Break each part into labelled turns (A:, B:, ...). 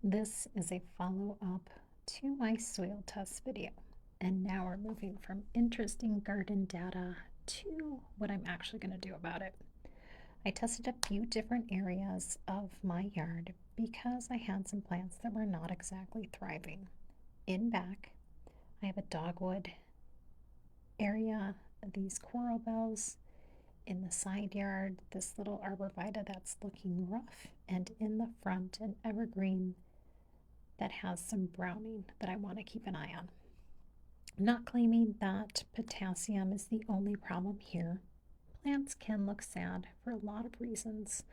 A: This is a follow-up to my soil test video, and now we're moving from interesting garden data to what I'm actually going to do about it. I tested a few different areas of my yard because I had some plants that were not exactly thriving. In back, I have a dogwood area, these coral bells. In the side yard, this little arborvitae that's looking rough, and in the front, an evergreen that has some browning that I want to keep an eye on. I'm not claiming that potassium is the only problem here. Plants can look sad for a lot of reasons: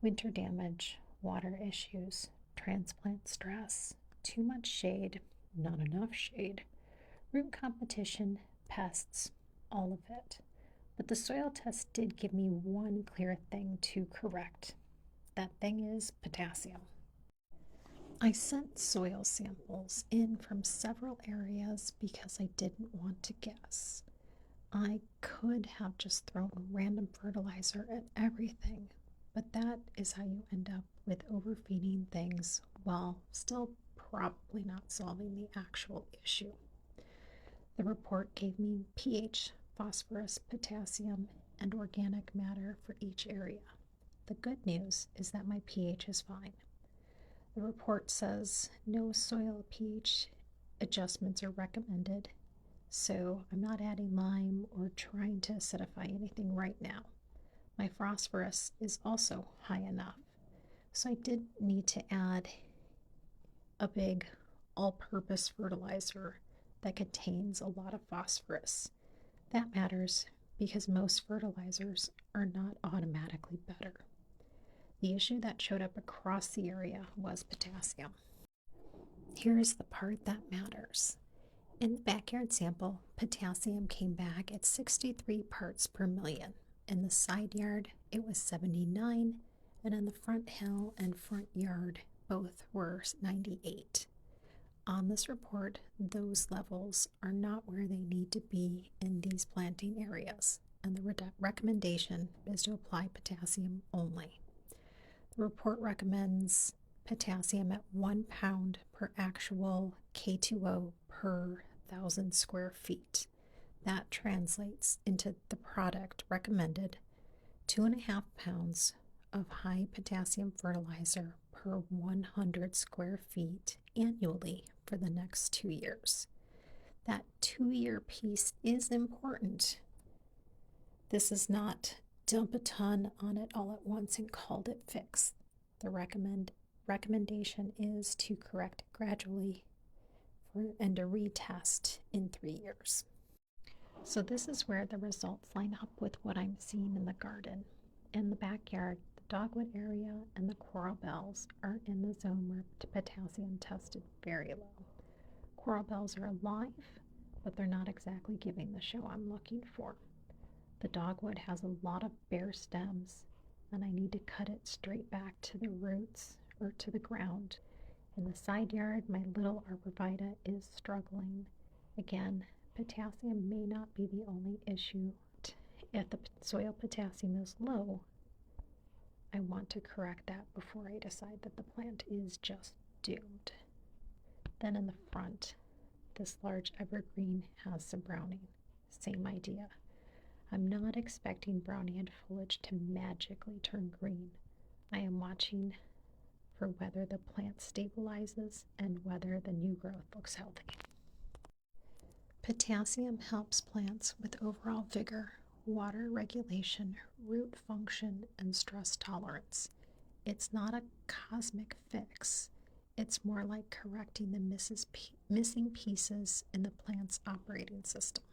A: winter damage, water issues, transplant stress, too much shade, not enough shade, root competition, pests, all of it. But the soil test did give me one clear thing to correct. That thing is potassium. I sent soil samples in from several areas because I didn't want to guess. I could have just thrown random fertilizer at everything, but that is how you end up with overfeeding things while still probably not solving the actual issue. The report gave me pH, phosphorus, potassium, and organic matter for each area. The good news is that my pH is fine. The report says no soil pH adjustments are recommended, so I'm not adding lime or trying to acidify anything right now. My phosphorus is also high enough, so I did need to add a big all-purpose fertilizer that contains a lot of phosphorus. That matters because most fertilizers are not automatically better. The issue that showed up across the area was potassium. Here's the part that matters. In the backyard sample, potassium came back at 63 parts per million. In the side yard, it was 79, and in the front hill and front yard, both were 98. On this report, those levels are not where they need to be in these planting areas, and the recommendation is to apply potassium only. The report recommends potassium at 1 pound per actual K2O per 1,000 square feet. That translates into the product recommended 2.5 pounds of high potassium fertilizer per 100 square feet annually for the next 2 years. That 2-year piece is important. This is not dump a ton on it all at once and called it fixed. The recommendation is to correct it gradually and to retest in 3 years. So this is where the results line up with what I'm seeing in the garden. In the backyard, the dogwood area and the coral bells are in the zone where potassium tested very low. Coral bells are alive, but they're not exactly giving the show I'm looking for. The dogwood has a lot of bare stems, and I need to cut it straight back to the roots or to the ground. In the side yard, my little arborvitae is struggling. Again, potassium may not be the only issue. If the soil potassium is low, I want to correct that before I decide that the plant is just doomed. Then in the front, this large evergreen has some browning. Same idea. I'm not expecting brownie and foliage to magically turn green. I am watching for whether the plant stabilizes and whether the new growth looks healthy. Potassium helps plants with overall vigor, water regulation, root function, and stress tolerance. It's not a cosmic fix. It's more like correcting the missing pieces in the plant's operating system.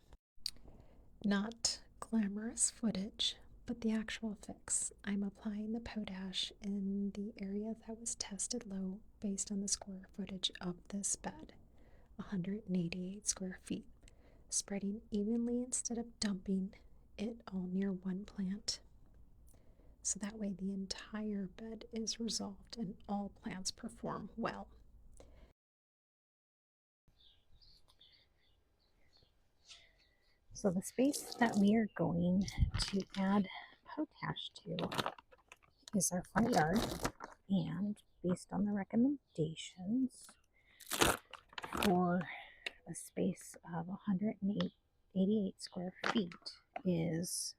A: Not glamorous footage, but the actual fix. I'm applying the potash in the area that was tested low based on the square footage of this bed, 188 square feet, spreading evenly instead of dumping it all near one plant. So that way the entire bed is resolved and all plants perform well. So the space that we are going to add potash to is our front yard.
B: And based on the recommendations for a space of 188 square feet is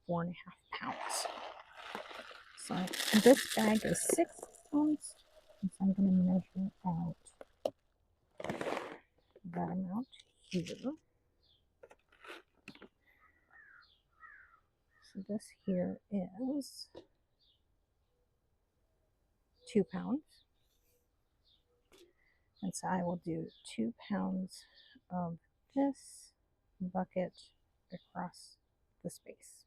B: 4.5 pounds. So this bag is 6 pounds, and so I'm going to measure out that amount here. So this here is 2 pounds. And so I will do 2 pounds of this bucket across the space.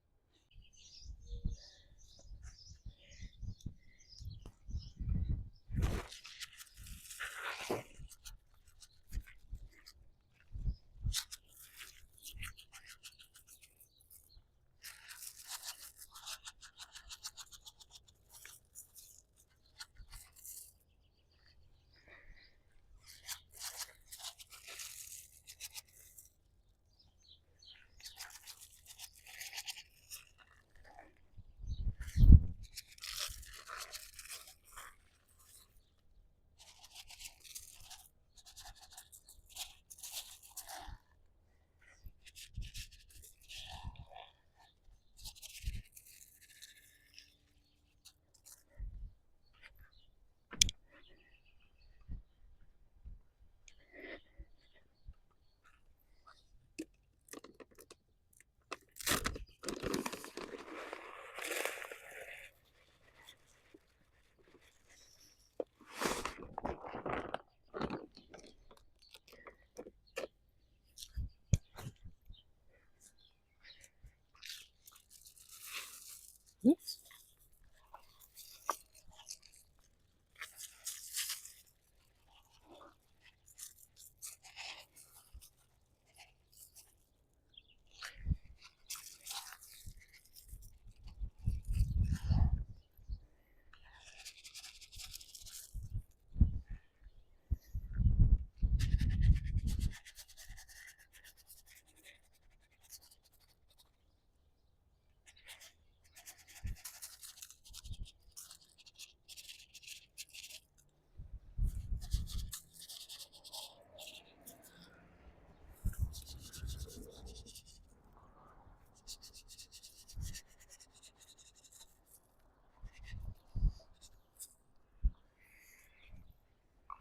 B: Yes.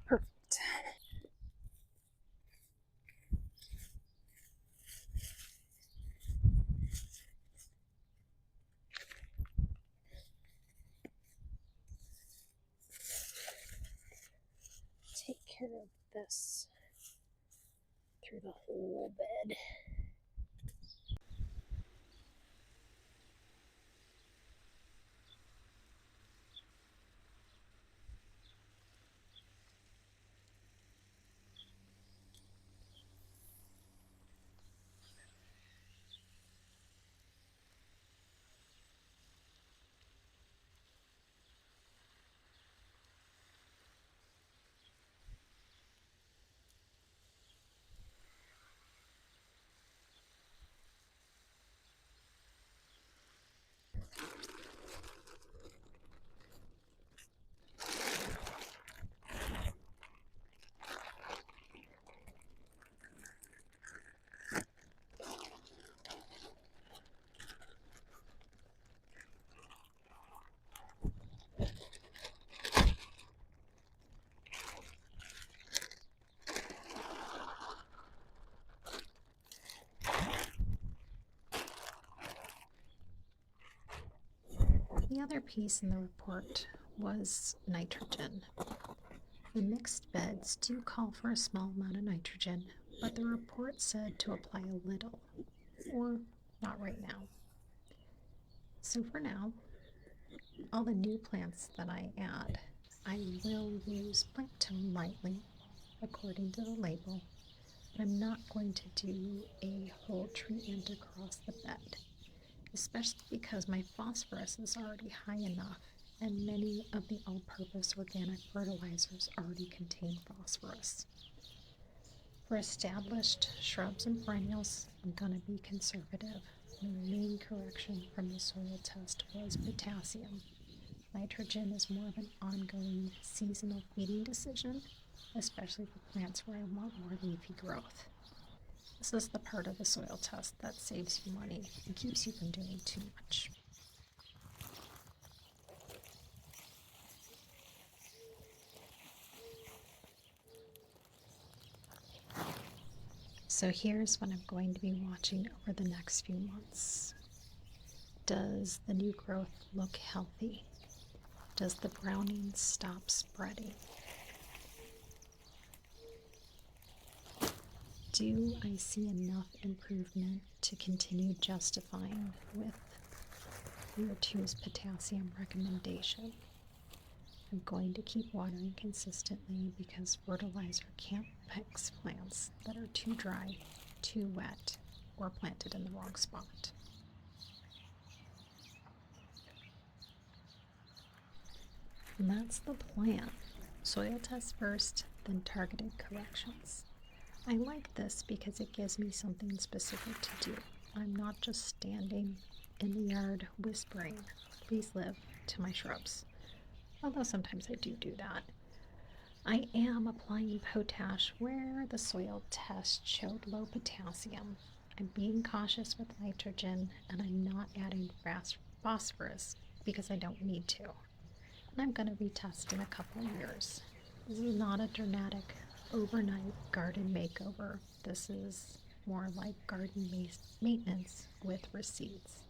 B: Perfect. Take care of this through the whole bed.
A: The other piece in the report was nitrogen. The mixed beds do call for a small amount of nitrogen, but the report said to apply a little, or not right now. So for now, all the new plants that I add, I will use plant tone lightly according to the label, but I'm not going to do a whole treatment across the bed, especially because my phosphorus is already high enough and many of the all-purpose organic fertilizers already contain phosphorus. For established shrubs and perennials, I'm going to be conservative. My main correction from the soil test was potassium. Nitrogen is more of an ongoing seasonal feeding decision, especially for plants where I want more leafy growth. This is the part of the soil test that saves you money and keeps you from doing too much. So here's what I'm going to be watching over the next few months. Does the new growth look healthy? Does the browning stop spreading? Do I see enough improvement to continue justifying with year two's potassium recommendation? I'm going to keep watering consistently because fertilizer can't fix plants that are too dry, too wet, or planted in the wrong spot. And that's the plan. Soil tests first, then targeted corrections. I like this because it gives me something specific to do. I'm not just standing in the yard whispering, "Please live," to my shrubs. Although sometimes I do that. I am applying potash where the soil test showed low potassium. I'm being cautious with nitrogen, and I'm not adding phosphorus because I don't need to. And I'm going to retest in a couple of years. This is not a dramatic overnight garden makeover. This is more like garden maintenance with receipts.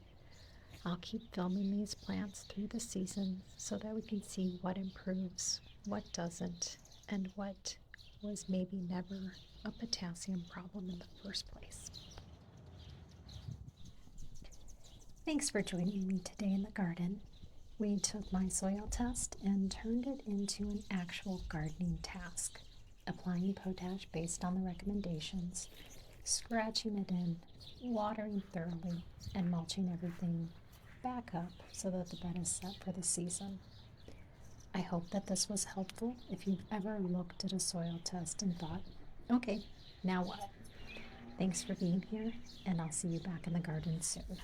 A: I'll keep filming these plants through the season so that we can see what improves, what doesn't, and what was maybe never a potassium problem in the first place. Thanks for joining me today in the garden. We took my soil test and turned it into an actual gardening task, applying potash based on the recommendations, scratching it in, watering thoroughly, and mulching everything back up so that the bed is set for the season. I hope that this was helpful if you've ever looked at a soil test and thought, okay, now what? Thanks for being here, and I'll see you back in the garden soon.